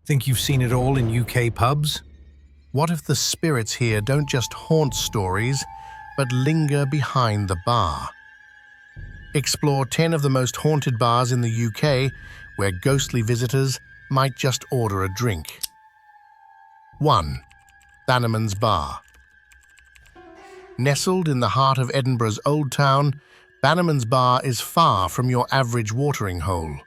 Think you've seen it all in UK pubs? What if the spirits here don't just haunt stories, but linger behind the bar? Explore 10 of the most haunted bars in the UK where ghostly visitors might just order a drink. 1. Banamans Bar. Nestled in the heart of Edinburgh's Old Town, Banamans Bar is far from your average watering hole.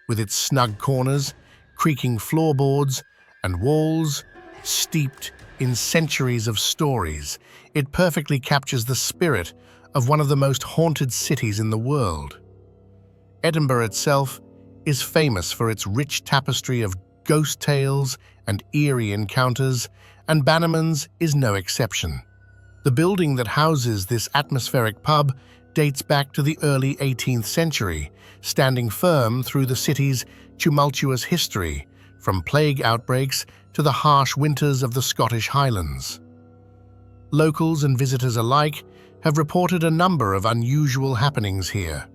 With its snug corners, creaking floorboards, and walls steeped in centuries of stories, it perfectly captures the spirit of one of the most haunted cities in the world. Edinburgh itself is famous for its rich tapestry of ghost tales and eerie encounters, and Banamans is no exception. The building that houses this atmospheric pub dates back to the early 18th century, standing firm through the city's tumultuous history, from plague outbreaks to the harsh winters of the Scottish Highlands. Locals and visitors alike have reported a number of unusual happenings here.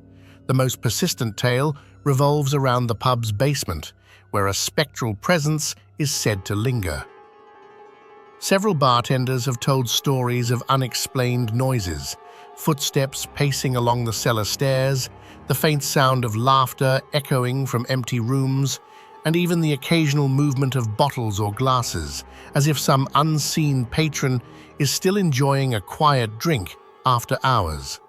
The most persistent tale revolves around the pub's basement, where a spectral presence is said to linger. Several bartenders have told stories of unexplained noises, footsteps pacing along the cellar stairs, the faint sound of laughter echoing from empty rooms, and even the occasional movement of bottles or glasses, as if some unseen patron is still enjoying a quiet drink after hours.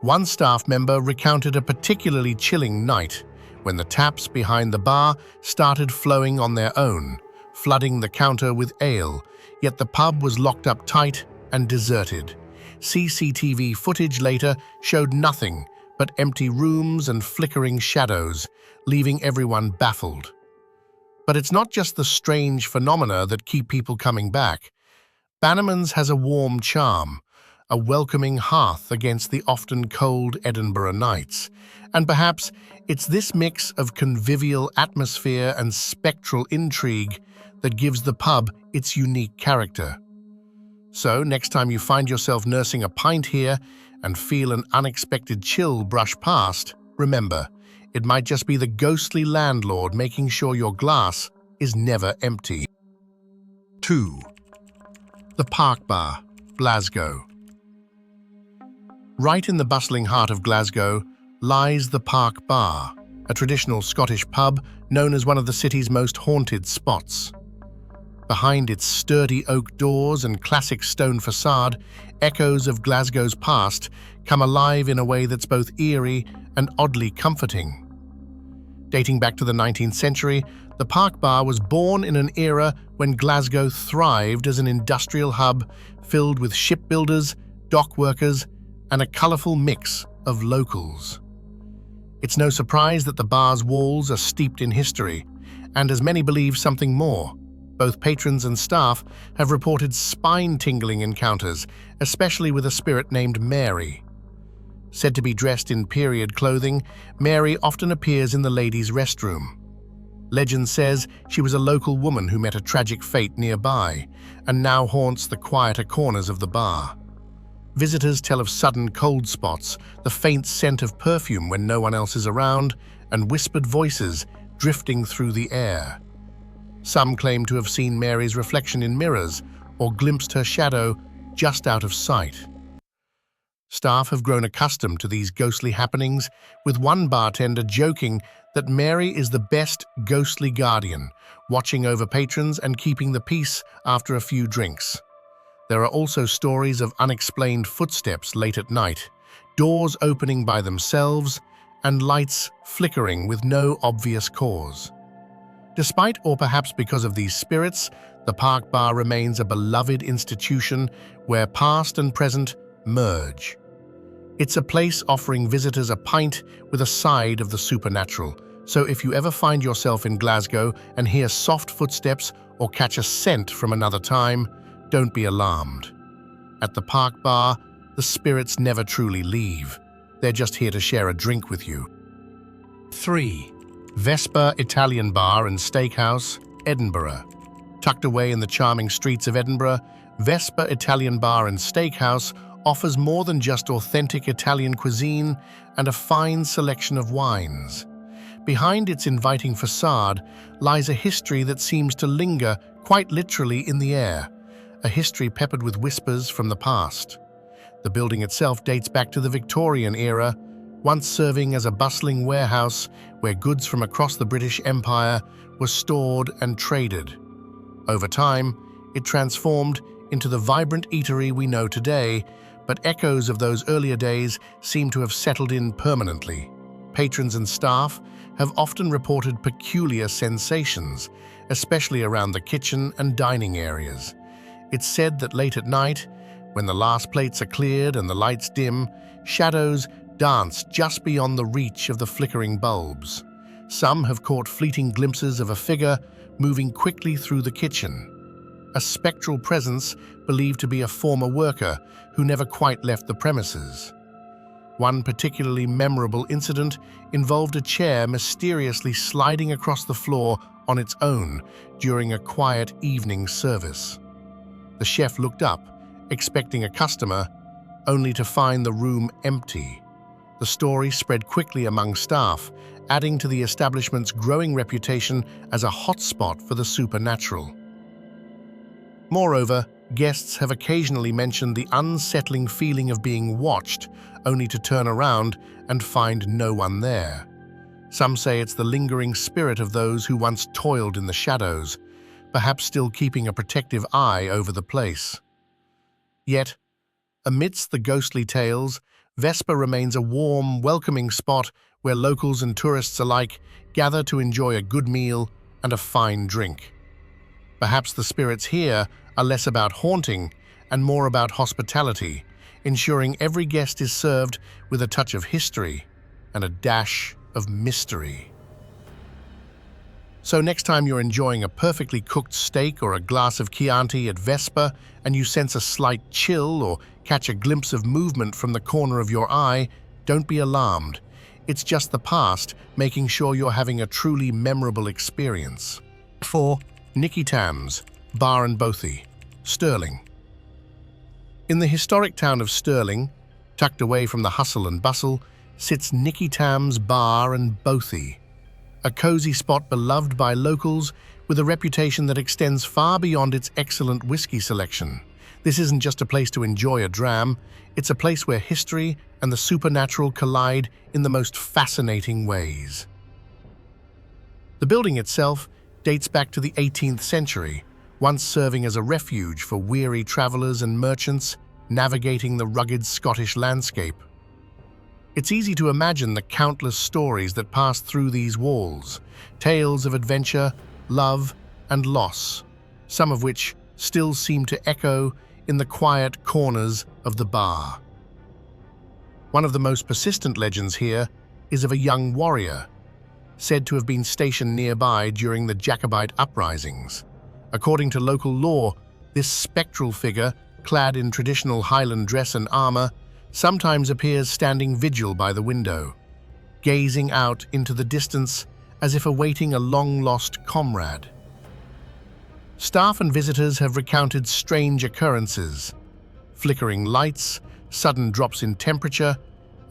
One staff member recounted a particularly chilling night when the taps behind the bar started flowing on their own, flooding the counter with ale, yet the pub was locked up tight and deserted. CCTV footage later showed nothing but empty rooms and flickering shadows, leaving everyone baffled. But it's not just the strange phenomena that keep people coming back. Banamans has a warm charm, a welcoming hearth against the often cold Edinburgh nights. And perhaps it's this mix of convivial atmosphere and spectral intrigue that gives the pub its unique character. So, next time you find yourself nursing a pint here and feel an unexpected chill brush past, remember, it might just be the ghostly landlord making sure your glass is never empty. 2. The Park Bar, Glasgow. Right in the bustling heart of Glasgow lies the Park Bar, a traditional Scottish pub known as one of the city's most haunted spots. Behind its sturdy oak doors and classic stone facade, echoes of Glasgow's past come alive in a way that's both eerie and oddly comforting. Dating back to the 19th century, the Park Bar was born in an era when Glasgow thrived as an industrial hub filled with shipbuilders, dock workers, and a colourful mix of locals. It's no surprise that the bar's walls are steeped in history, and as many believe, something more. Both patrons and staff have reported spine-tingling encounters, especially with a spirit named Mary. Said to be dressed in period clothing, Mary often appears in the ladies' restroom. Legend says she was a local woman who met a tragic fate nearby, and now haunts the quieter corners of the bar. Visitors tell of sudden cold spots, the faint scent of perfume when no one else is around, and whispered voices drifting through the air. Some claim to have seen Mary's reflection in mirrors or glimpsed her shadow just out of sight. Staff have grown accustomed to these ghostly happenings, with one bartender joking that Mary is the best ghostly guardian, watching over patrons and keeping the peace after a few drinks. There are also stories of unexplained footsteps late at night, doors opening by themselves, and lights flickering with no obvious cause. Despite or perhaps because of these spirits, the Park Bar remains a beloved institution where past and present merge. It's a place offering visitors a pint with a side of the supernatural, so if you ever find yourself in Glasgow and hear soft footsteps or catch a scent from another time, don't be alarmed. At the Park Bar, the spirits never truly leave. They're just here to share a drink with you. 3. Vesper Italian Bar and Steakhouse, Edinburgh. Tucked away in the charming streets of Edinburgh, Vesper Italian Bar and Steakhouse offers more than just authentic Italian cuisine and a fine selection of wines. Behind its inviting facade lies a history that seems to linger quite literally in the air, a history peppered with whispers from the past. The building itself dates back to the Victorian era, once serving as a bustling warehouse where goods from across the British Empire were stored and traded. Over time, it transformed into the vibrant eatery we know today, but echoes of those earlier days seem to have settled in permanently. Patrons and staff have often reported peculiar sensations, especially around the kitchen and dining areas. It's said that late at night, when the last plates are cleared and the lights dim, shadows dance just beyond the reach of the flickering bulbs. Some have caught fleeting glimpses of a figure moving quickly through the kitchen, a spectral presence believed to be a former worker who never quite left the premises. One particularly memorable incident involved a chair mysteriously sliding across the floor on its own during a quiet evening service. The chef looked up, expecting a customer, only to find the room empty. The story spread quickly among staff, adding to the establishment's growing reputation as a hotspot for the supernatural. Moreover, guests have occasionally mentioned the unsettling feeling of being watched, only to turn around and find no one there. Some say it's the lingering spirit of those who once toiled in the shadows, perhaps still keeping a protective eye over the place. Yet, amidst the ghostly tales, Vesper remains a warm, welcoming spot where locals and tourists alike gather to enjoy a good meal and a fine drink. Perhaps the spirits here are less about haunting and more about hospitality, ensuring every guest is served with a touch of history and a dash of mystery. So next time you're enjoying a perfectly cooked steak or a glass of Chianti at Vesper and you sense a slight chill or catch a glimpse of movement from the corner of your eye, don't be alarmed. It's just the past making sure you're having a truly memorable experience. 4. Nikki Tams, Bar and Bothy, Stirling. In the historic town of Stirling, tucked away from the hustle and bustle, sits Nikki Tams Bar and Bothy, a cozy spot beloved by locals with a reputation that extends far beyond its excellent whiskey selection. This isn't just a place to enjoy a dram, it's a place where history and the supernatural collide in the most fascinating ways. The building itself dates back to the 18th century, once serving as a refuge for weary travelers and merchants navigating the rugged Scottish landscape. It's easy to imagine the countless stories that pass through these walls, tales of adventure, love, and loss, some of which still seem to echo in the quiet corners of the bar. One of the most persistent legends here is of a young warrior, said to have been stationed nearby during the Jacobite uprisings. According to local lore, this spectral figure, clad in traditional Highland dress and armor, sometimes appears standing vigil by the window, gazing out into the distance as if awaiting a long-lost comrade. Staff and visitors have recounted strange occurrences: flickering lights, sudden drops in temperature,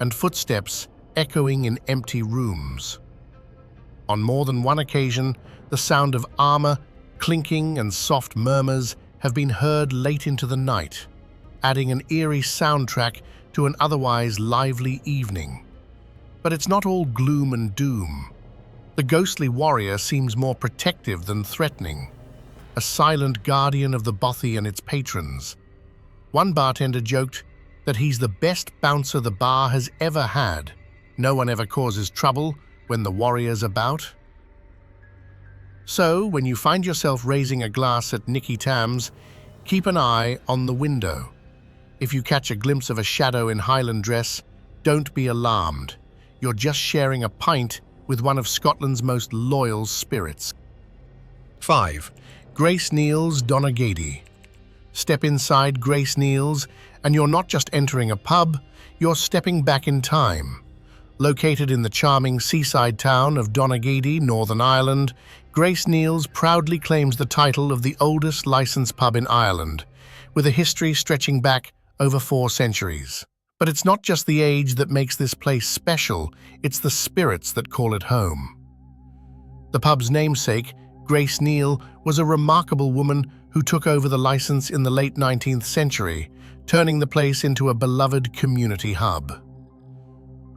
and footsteps echoing in empty rooms. On more than one occasion, the sound of armor, clinking, and soft murmurs have been heard late into the night, adding an eerie soundtrack to an otherwise lively evening. But it's not all gloom and doom. The ghostly warrior seems more protective than threatening, a silent guardian of the bothy and its patrons. One bartender joked that he's the best bouncer the bar has ever had. No one ever causes trouble when the warrior's about. So, when you find yourself raising a glass at Nikki Tams, keep an eye on the window. If you catch a glimpse of a shadow in Highland dress, don't be alarmed. You're just sharing a pint with one of Scotland's most loyal spirits. 5. Grace Neal's Donaghadee. Step inside Grace Neal's, and you're not just entering a pub, you're stepping back in time. Located in the charming seaside town of Donaghadee, Northern Ireland, Grace Neal's proudly claims the title of the oldest licensed pub in Ireland, with a history stretching back over 4 centuries. But it's not just the age that makes this place special, it's the spirits that call it home. The pub's namesake, Grace Neal, was a remarkable woman who took over the license in the late 19th century, turning the place into a beloved community hub.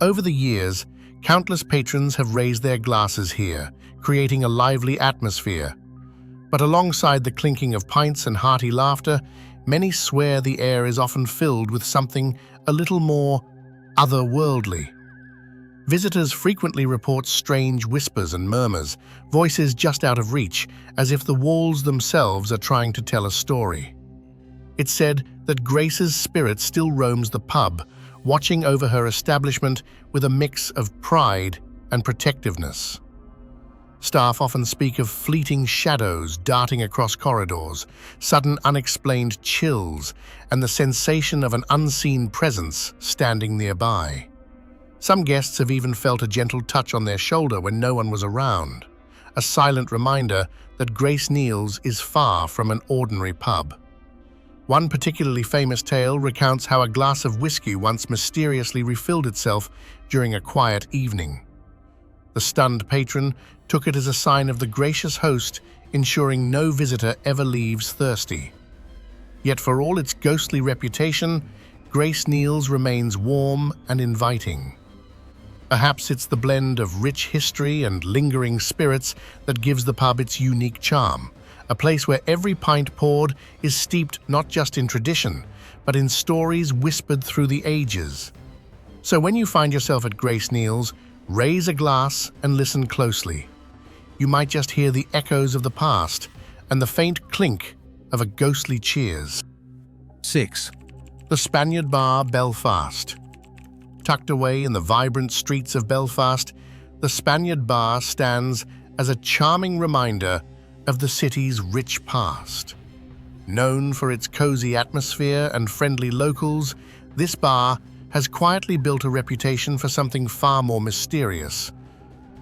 Over the years, countless patrons have raised their glasses here, creating a lively atmosphere. But alongside the clinking of pints and hearty laughter, many swear the air is often filled with something a little more otherworldly. Visitors frequently report strange whispers and murmurs, voices just out of reach, as if the walls themselves are trying to tell a story. It's said that Grace's spirit still roams the pub, watching over her establishment with a mix of pride and protectiveness. Staff often speak of fleeting shadows darting across corridors, sudden unexplained chills, and the sensation of an unseen presence standing nearby. Some guests have even felt a gentle touch on their shoulder when no one was around, a silent reminder that Grace Neal's is far from an ordinary pub. One particularly famous tale recounts how a glass of whiskey once mysteriously refilled itself during a quiet evening. The stunned patron took it as a sign of the gracious host ensuring no visitor ever leaves thirsty. Yet for all its ghostly reputation, Grace Neal's remains warm and inviting. Perhaps it's the blend of rich history and lingering spirits that gives the pub its unique charm, a place where every pint poured is steeped not just in tradition, but in stories whispered through the ages. So when you find yourself at Grace Neal's, raise a glass and listen closely. You might just hear the echoes of the past and the faint clink of a ghostly cheers. 6. The Spaniard Bar Belfast. Tucked away in the vibrant streets of Belfast, the Spaniard Bar stands as a charming reminder of the city's rich past. Known for its cozy atmosphere and friendly locals, this bar has quietly built a reputation for something far more mysterious,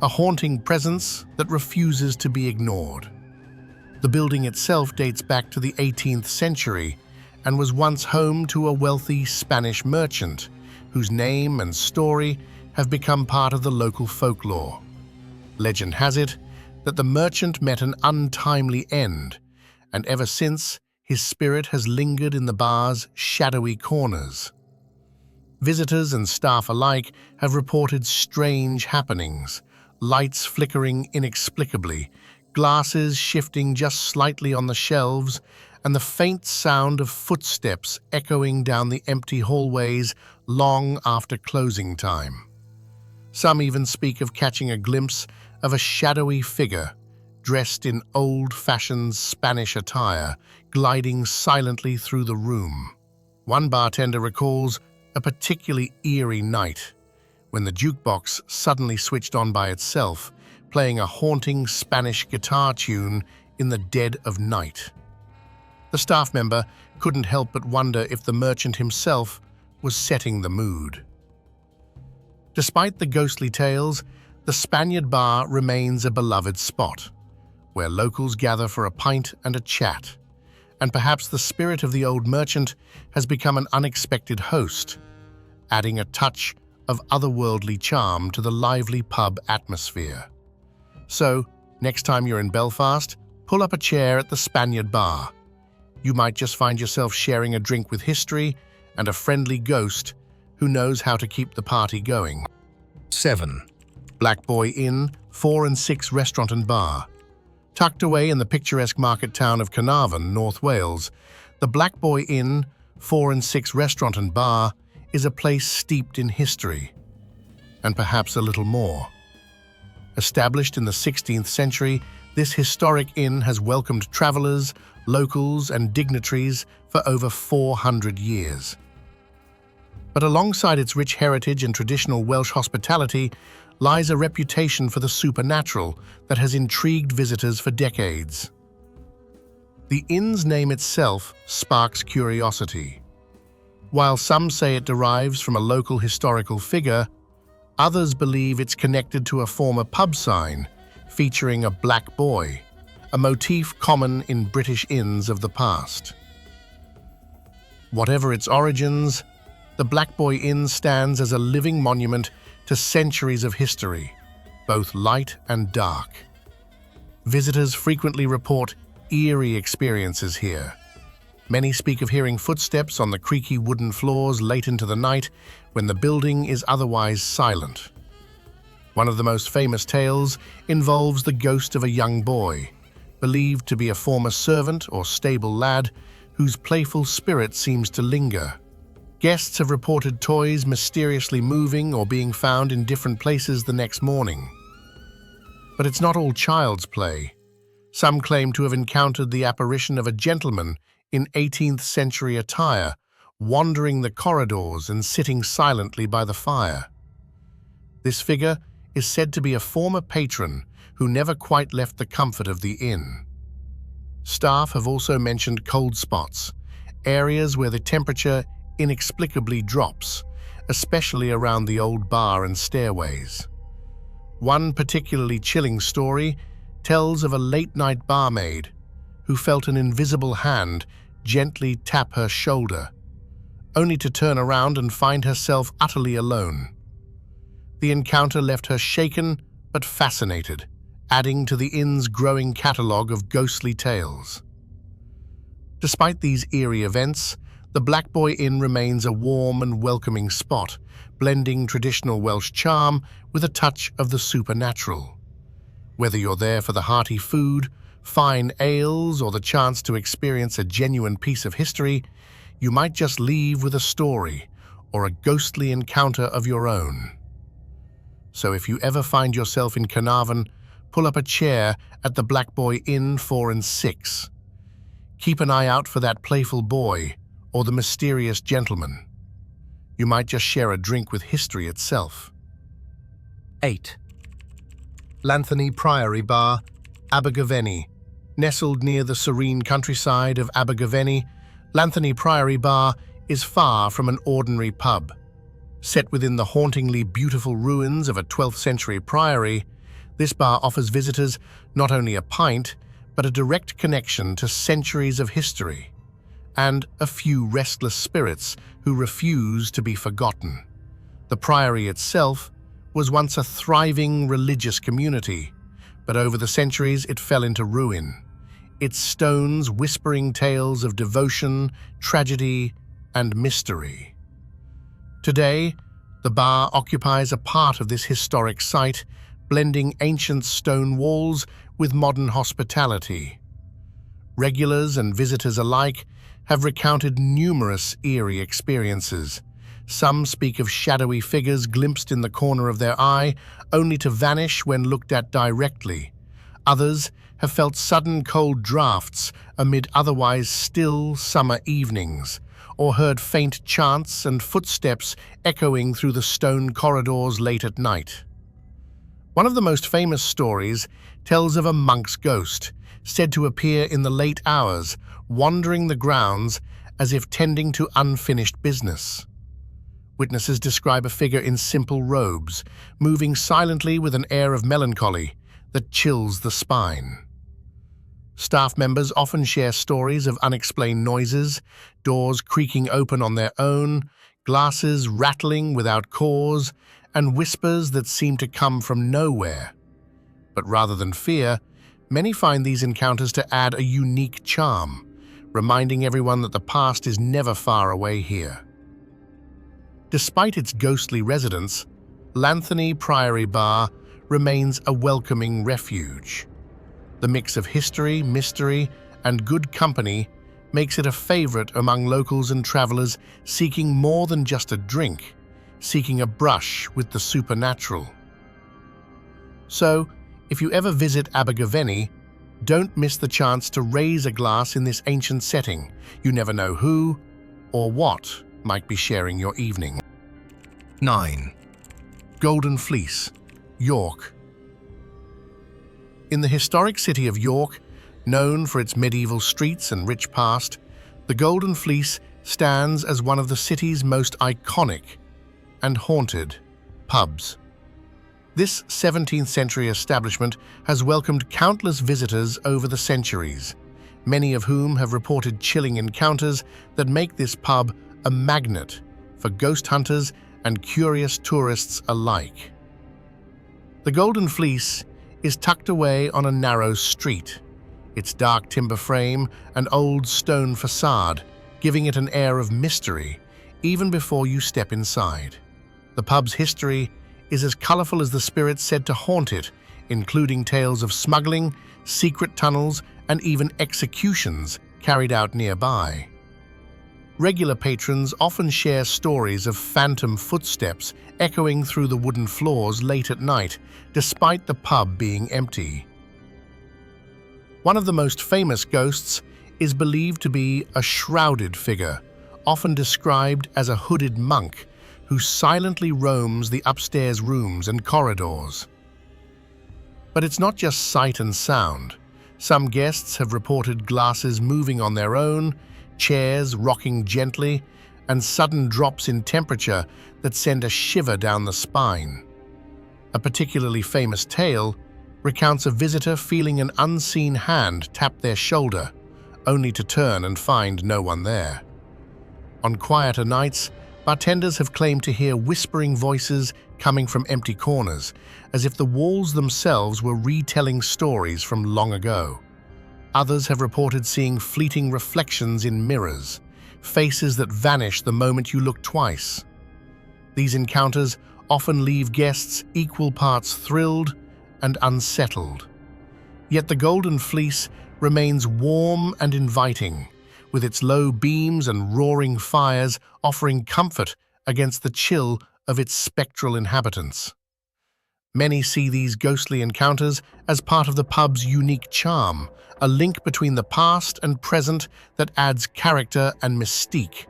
a haunting presence that refuses to be ignored. The building itself dates back to the 18th century and was once home to a wealthy Spanish merchant whose name and story have become part of the local folklore. Legend has it that the merchant met an untimely end, and ever since, his spirit has lingered in the bar's shadowy corners. Visitors and staff alike have reported strange happenings, lights flickering inexplicably, glasses shifting just slightly on the shelves, and the faint sound of footsteps echoing down the empty hallways long after closing time. Some even speak of catching a glimpse of a shadowy figure, dressed in old-fashioned Spanish attire, gliding silently through the room. One bartender recalls a particularly eerie night, when the jukebox suddenly switched on by itself, playing a haunting Spanish guitar tune in the dead of night. The staff member couldn't help but wonder if the merchant himself was setting the mood. Despite the ghostly tales, the Spaniard Bar remains a beloved spot, where locals gather for a pint and a chat, and perhaps the spirit of the old merchant has become an unexpected host, adding a touch of otherworldly charm to the lively pub atmosphere. So, next time you're in Belfast, pull up a chair at the Spaniard Bar. You might just find yourself sharing a drink with history and a friendly ghost who knows how to keep the party going. 7. Blackboy Inn, 4 and 6 Restaurant and Bar. Tucked away in the picturesque market town of Canavan, North Wales, the Blackboy Inn, 4 and 6 Restaurant and Bar is a place steeped in history, and perhaps a little more. Established in the 16th century, this historic inn has welcomed travelers, locals, and dignitaries for over 400 years. But alongside its rich heritage and traditional Welsh hospitality lies a reputation for the supernatural that has intrigued visitors for decades. The inn's name itself sparks curiosity. While some say it derives from a local historical figure, others believe it's connected to a former pub sign featuring a black boy, a motif common in British inns of the past. Whatever its origins, the Blackboy Inn stands as a living monument to centuries of history, both light and dark. Visitors frequently report eerie experiences here. Many speak of hearing footsteps on the creaky wooden floors late into the night when the building is otherwise silent. One of the most famous tales involves the ghost of a young boy, believed to be a former servant or stable lad whose playful spirit seems to linger. Guests have reported toys mysteriously moving or being found in different places the next morning. But it's not all child's play. Some claim to have encountered the apparition of a gentleman in 18th century attire, wandering the corridors and sitting silently by the fire. This figure is said to be a former patron who never quite left the comfort of the inn. Staff have also mentioned cold spots, areas where the temperature inexplicably drops, especially around the old bar and stairways. One particularly chilling story tells of a late-night barmaid who felt an invisible hand gently tap her shoulder, only to turn around and find herself utterly alone. The encounter left her shaken but fascinated, adding to the inn's growing catalogue of ghostly tales. Despite these eerie events, the Blackboy Inn remains a warm and welcoming spot, blending traditional Welsh charm with a touch of the supernatural. Whether you're there for the hearty food, fine ales, or the chance to experience a genuine piece of history, you might just leave with a story or a ghostly encounter of your own. So if you ever find yourself in Canavan, pull up a chair at the Blackboy Inn 4 and 6. Keep an eye out for that playful boy or the mysterious gentleman. You might just share a drink with history itself. 8. Lanthony Priary Bar, Abveni. Nestled near the serene countryside of Abveni, Lanthony Priary Bar is far from an ordinary pub. Set within the hauntingly beautiful ruins of a 12th century priory, this bar offers visitors not only a pint, but a direct connection to centuries of history, and a few restless spirits who refuse to be forgotten. The priory itself was once a thriving religious community, but over the centuries it fell into ruin, its stones whispering tales of devotion, tragedy, and mystery. Today, the bar occupies a part of this historic site, blending ancient stone walls with modern hospitality. Regulars and visitors alike have recounted numerous eerie experiences. Some speak of shadowy figures glimpsed in the corner of their eye, only to vanish when looked at directly. Others have felt sudden cold drafts amid otherwise still summer evenings, or heard faint chants and footsteps echoing through the stone corridors late at night. One of the most famous stories tells of a monk's ghost, said to appear in the late hours, wandering the grounds as if tending to unfinished business. Witnesses describe a figure in simple robes, moving silently with an air of melancholy that chills the spine. Staff members often share stories of unexplained noises, doors creaking open on their own, glasses rattling without cause, and whispers that seem to come from nowhere. But rather than fear, many find these encounters to add a unique charm, reminding everyone that the past is never far away here. Despite its ghostly residence, Lanthony Priary Bar remains a welcoming refuge. The mix of history, mystery, and good company makes it a favorite among locals and travelers seeking more than just a drink, seeking a brush with the supernatural. So, if you ever visit Abveni, don't miss the chance to raise a glass in this ancient setting. You never know who or what might be sharing your evening. 9. Golden Fleece, York. In the historic city of York, known for its medieval streets and rich past, the Golden Fleece stands as one of the city's most iconic and haunted pubs. This 17th century establishment has welcomed countless visitors over the centuries, many of whom have reported chilling encounters that make this pub a magnet for ghost hunters and curious tourists alike. The Golden Fleece is tucked away on a narrow street, its dark timber frame and old stone facade giving it an air of mystery even before you step inside. The pub's history is as colorful as the spirits said to haunt it, including tales of smuggling, secret tunnels, and even executions carried out nearby. Regular patrons often share stories of phantom footsteps echoing through the wooden floors late at night, despite the pub being empty. One of the most famous ghosts is believed to be a shrouded figure, often described as a hooded monk who silently roams the upstairs rooms and corridors. But it's not just sight and sound. Some guests have reported glasses moving on their own, chairs rocking gently, and sudden drops in temperature that send a shiver down the spine. A particularly famous tale recounts a visitor feeling an unseen hand tap their shoulder, only to turn and find no one there. On quieter nights, bartenders have claimed to hear whispering voices coming from empty corners, as if the walls themselves were retelling stories from long ago. Others have reported seeing fleeting reflections in mirrors, faces that vanish the moment you look twice. These encounters often leave guests equal parts thrilled and unsettled. Yet the Golden Fleece remains warm and inviting, with its low beams and roaring fires offering comfort against the chill of its spectral inhabitants. Many see these ghostly encounters as part of the pub's unique charm, a link between the past and present that adds character and mystique.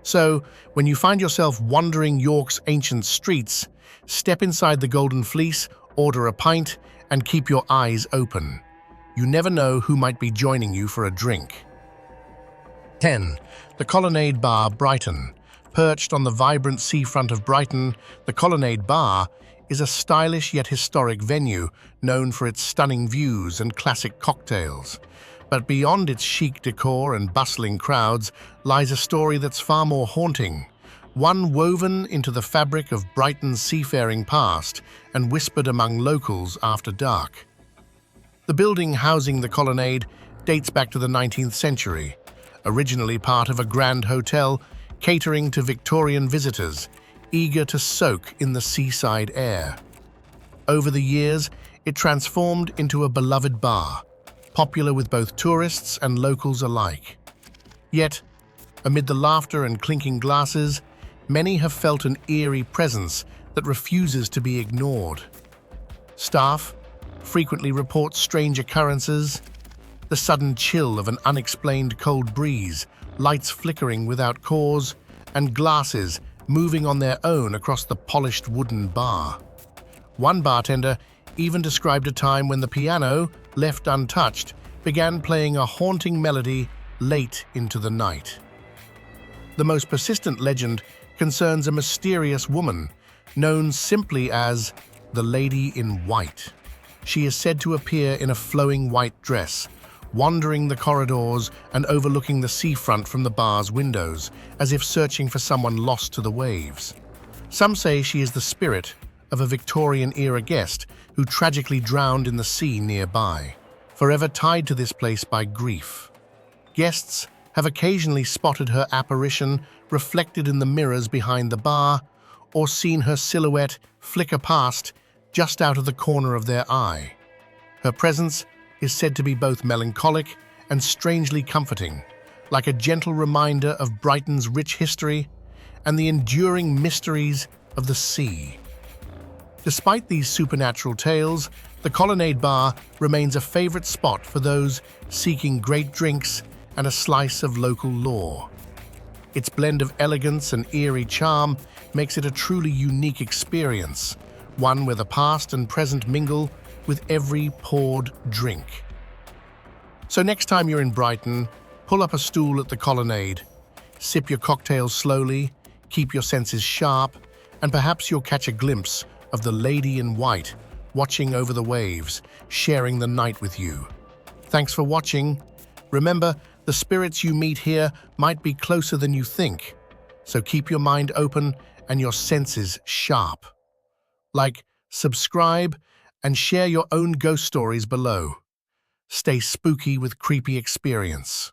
So, when you find yourself wandering York's ancient streets, step inside the Golden Fleece, order a pint, and keep your eyes open. You never know who might be joining you for a drink. 10. The Colonade Bar Brighton. Perched on the vibrant seafront of Brighton, the Colonade Bar is a stylish yet historic venue known for its stunning views and classic cocktails. But beyond its chic decor and bustling crowds lies a story that's far more haunting, one woven into the fabric of Brighton's seafaring past and whispered among locals after dark. The building housing the Colonnade dates back to the 19th century, originally part of a grand hotel catering to Victorian visitors, eager to soak in the seaside air. Over the years, it transformed into a beloved bar, popular with both tourists and locals alike. Yet, amid the laughter and clinking glasses, many have felt an eerie presence that refuses to be ignored. Staff frequently report strange occurrences, the sudden chill of an unexplained cold breeze, lights flickering without cause, and glasses moving on their own across the polished wooden bar. One bartender even described a time when the piano, left untouched, began playing a haunting melody late into the night. The most persistent legend concerns a mysterious woman, known simply as the Lady in White. She is said to appear in a flowing white dress, wandering the corridors and overlooking the seafront from the bar's windows, as if searching for someone lost to the waves. Some say she is the spirit of a Victorian-era guest who tragically drowned in the sea nearby, forever tied to this place by grief. Guests have occasionally spotted her apparition reflected in the mirrors behind the bar, or seen her silhouette flicker past just out of the corner of their eye. Her presence is said to be both melancholic and strangely comforting, like a gentle reminder of Brighton's rich history and the enduring mysteries of the sea. Despite these supernatural tales, the Colonnade Bar remains a favorite spot for those seeking great drinks and a slice of local lore. Its blend of elegance and eerie charm makes it a truly unique experience, one where the past and present mingle with every poured drink. So next time you're in Brighton, pull up a stool at the Colonnade, sip your cocktail slowly, keep your senses sharp, and perhaps you'll catch a glimpse of the Lady in White watching over the waves, sharing the night with you. Thanks for watching. Remember, the spirits you meet here might be closer than you think, so keep your mind open and your senses sharp. Like, subscribe, and share your own ghost stories below. Stay spooky with creepy experience.